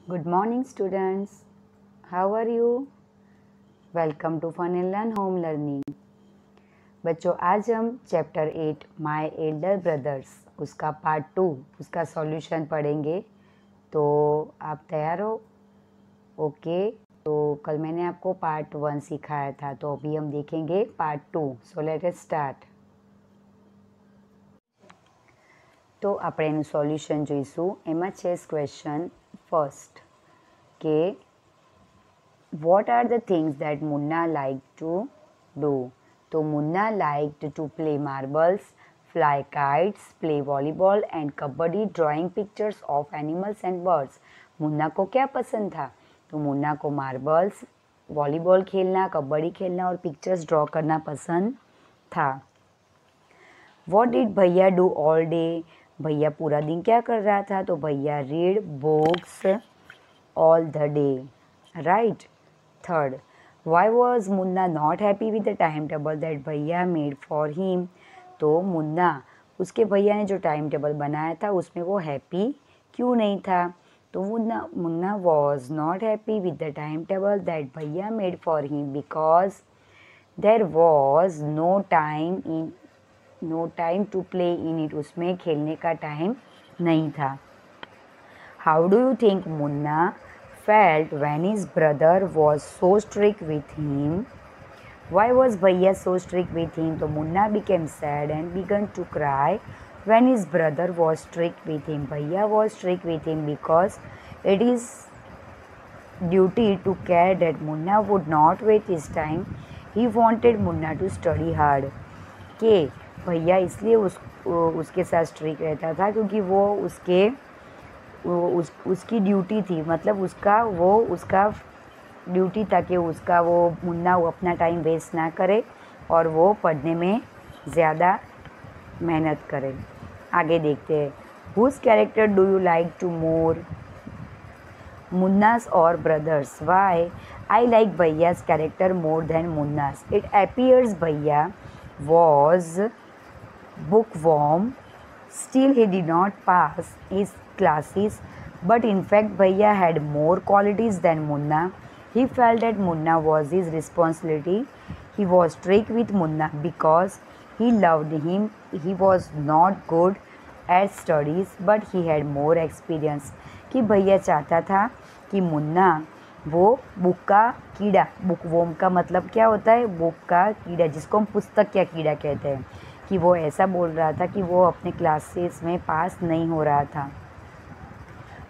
Good morning, students. How are you? Welcome to Fun and Learn Home Learning. बच्चों आज हम chapter 8 my Elder brothers उसका part 2 उसका solution पढ़ेंगे। तो आप तैयार हो? ओके। तो कल मैंने आपको पार्ट 1 सिखाया था, तो अभी हम देखेंगे part 2। So let us start. तो આપણે એનું સોલ્યુશન જોઈશું। એમાં છે ક્વેશ્ચન ફર્સ્ટ કે what are the things that Munna liked to do? So Munna liked to play marbles, fly kites, play volleyball and kabaddi, drawing pictures of animals and birds. Munna को क्या पसंद था? तो मुन्ना को मार्बल्स, वॉलीबॉल खेलना, कबड्डी खेलना और पिक्चर्स ड्रॉ करना पसंद था। What did भैया do all day? भैया पूरा दिन क्या कर रहा था? तो भैया read books all the day. Right. Third, why was Munna not happy with the timetable that भैया made for him? तो मुन्ना उसके भैया ने जो टाइम टेबल बनाया था उसमें वो हैप्पी क्यों नहीं था? तो Munna was not happy with the timetable that भैया made for him because there was no time to play in it. उसमें खेलने का टाइम नहीं था। How do you think Munna felt when his brother was so strict with him? Why was Bhaiya so strict with him? So Munna became sad and began to cry when his brother was strict with him. Bhaiya was strict with him because it is duty to care that Munna would not waste his time. He wanted Munna to study hard. के भैया इसलिए उसके साथ strict रहता था क्योंकि उसकी duty थी, मतलब उसका ड्यूटी था कि मुन्ना वो अपना टाइम वेस्ट ना करे और वो पढ़ने में ज़्यादा मेहनत करे। आगे देखते हैं। Whose character do you like to more, Munna's और brothers? Why? I like Bhaiya's character more than Munna's. It appears Bhaiya was bookworm, still he did not pass his classes, but in fact Bhaiya had more qualities than Munna. He felt that Munna was his responsibility. He was strict with Munna because he loved him. He was not good at studies, but he had more experience. कि भैया चाहता था कि मुन्ना वो book का कीड़ा, बुकवॉर्म का मतलब क्या होता है? बुक का कीड़ा, जिसको हम पुस्तक का कीड़ा कहते हैं, कि वो ऐसा बोल रहा था कि वो अपने क्लासेस में पास नहीं हो रहा था।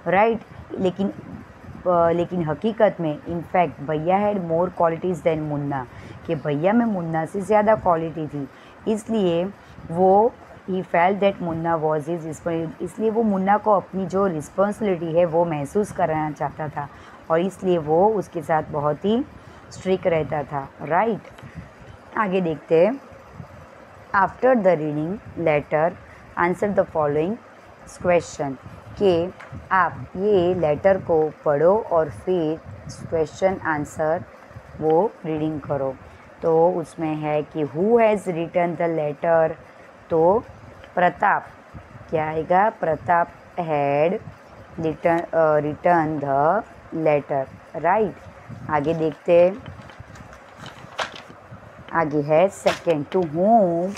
राइट। लेकिन हकीकत में इनफैक्ट भैया had more qualities than Munna, कि भैया में मुन्ना से ज़्यादा क्वालिटी थी। इसलिए वो he felt that Munna was his responsibility, इसलिए वो मुन्ना को अपनी जो रिस्पॉन्सिबिलिटी है वो महसूस कराना चाहता था और इसलिए वो उसके साथ बहुत ही स्ट्रिक्ट रहता था। राइट। आगे देखते हैं। After the reading letter answer the following question, कि आप ये लेटर को पढ़ो और फिर क्वेश्चन आंसर वो रीडिंग करो। तो उसमें है कि who has written the letter? तो प्रताप, क्या आएगा? Pratap had return the letter. Right. आगे देखते हैं। आगे है second, to whom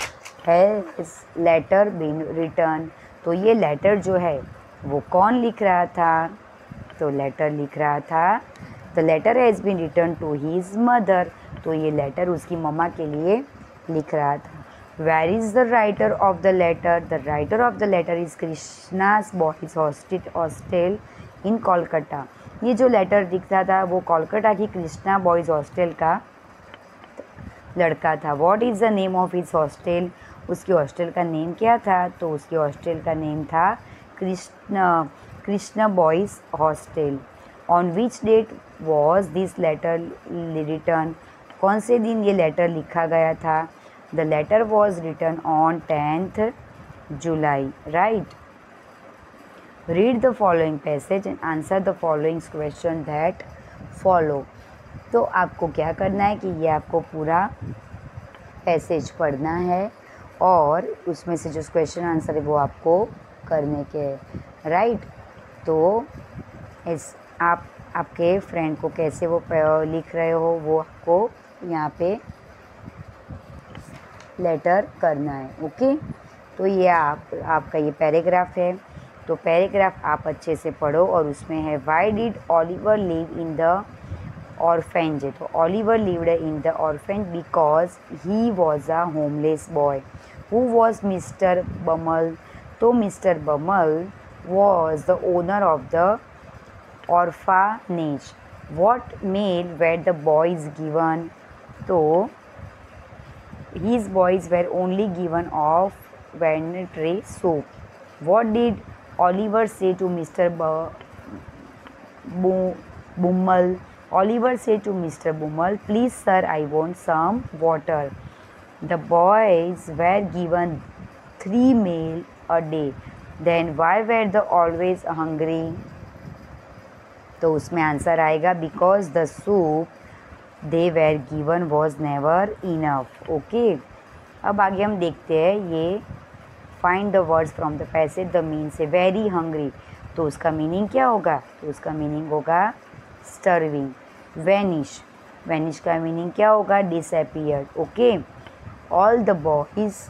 has letter been return? तो ये लेटर जो है वो कौन लिख रहा था? तो लेटर लिख रहा था, the letter has been return to his mother. तो ये लेटर उसकी मम्मा के लिए लिख रहा था। Where is the writer of the letter? The writer of the letter is Krishna's boys hostel in Kolkata. ये जो लेटर दिखता था वो कोलकाता की कृष्णा बॉयज़ हॉस्टल का लड़का था। What is the name of his hostel? उसके हॉस्टल का नेम क्या था? तो उसके हॉस्टल का नेम था Krishna boys hostel. On which date was this letter return? कौन से दिन ये लेटर लिखा गया था? The letter was return on 10th July. Right. Read the following passage and answer the following question that follow. तो आपको क्या करना है कि ये आपको पूरा पैसेज पढ़ना है और उसमें से जो क्वेश्चन आंसर है वो आपको करने के। राइट। तो इस आप आपके फ्रेंड को कैसे वो लिख रहे हो वो आपको यहाँ पे लेटर करना है। ओके, तो ये आपका ये पैराग्राफ है। तो पैराग्राफ आप अच्छे से पढ़ो और उसमें है why did Oliver live in the orphanage. तो Oliver lived in the orphanage because he was a homeless boy. Who was mister Bumble. तो mister Bumble was the owner of the orphanage. What meal were the boys given? तो his boys were only given of vanity soup. What did Oliver say to Mr. Bummel? Oliver said to Mr. Bummel, "Please, sir, I want some water." The boys were given 3 meals a day. Then why were they always hungry? तो उसमें answer आएगा because the soup they were given was never enough. Okay, अब आगे हम देखते हैं ये find the words from the passage. The mean से वेरी हंग्री, तो उसका मीनिंग क्या होगा? तो उसका मीनिंग होगा स्टर्विंग। वैनिश, वैनिश का मीनिंग क्या होगा? Disappeared. Okay, all the boys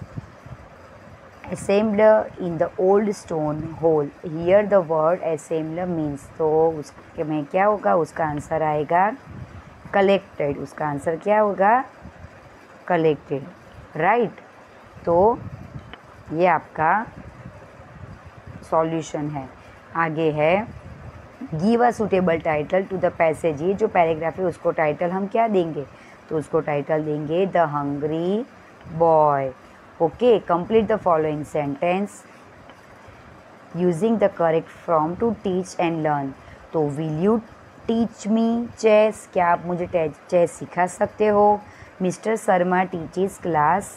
assembled in the old stone hole. Here the word assembled means, तो उसके में क्या होगा? उसका आंसर आएगा कलेक्टेड। उसका आंसर क्या होगा? Collected, right. तो ये आपका सॉल्यूशन है। आगे है give a suitable title to the passage. ये जो पैराग्राफ है उसको टाइटल हम क्या देंगे? तो उसको टाइटल देंगे the hungry boy. Okay, complete the following sentence using the correct form to teach and learn. तो will you teach me chess? क्या आप मुझे चेस सिखा सकते हो? Mr. Sharma teaches class.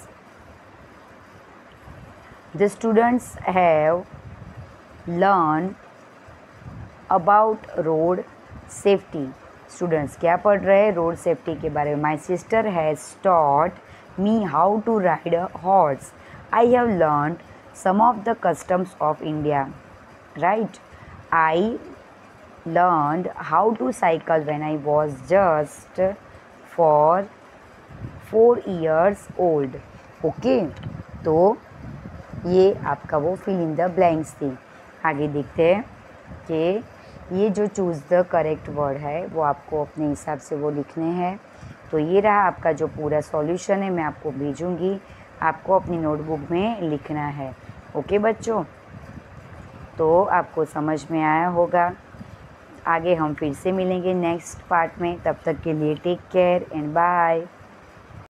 The students have learned about road safety. Students क्या पढ़ रहे हैं? रोड सेफ्टी के बारे में। My sister has taught me how to ride a horse. I have learned some of the customs of India. Right? I learned how to cycle when I was just 4 years old. Okay? तो ये आपका वो fill in the blanks थी। आगे देखते हैं कि ये जो चूज़ द करेक्ट वर्ड है वो आपको अपने हिसाब से वो लिखने हैं। तो ये रहा आपका जो पूरा सॉल्यूशन है, मैं आपको भेजूँगी, आपको अपनी नोटबुक में लिखना है। ओके बच्चों, तो आपको समझ में आया होगा। आगे हम फिर से मिलेंगे नेक्स्ट पार्ट में, तब तक के लिए टेक केयर एंड बाय।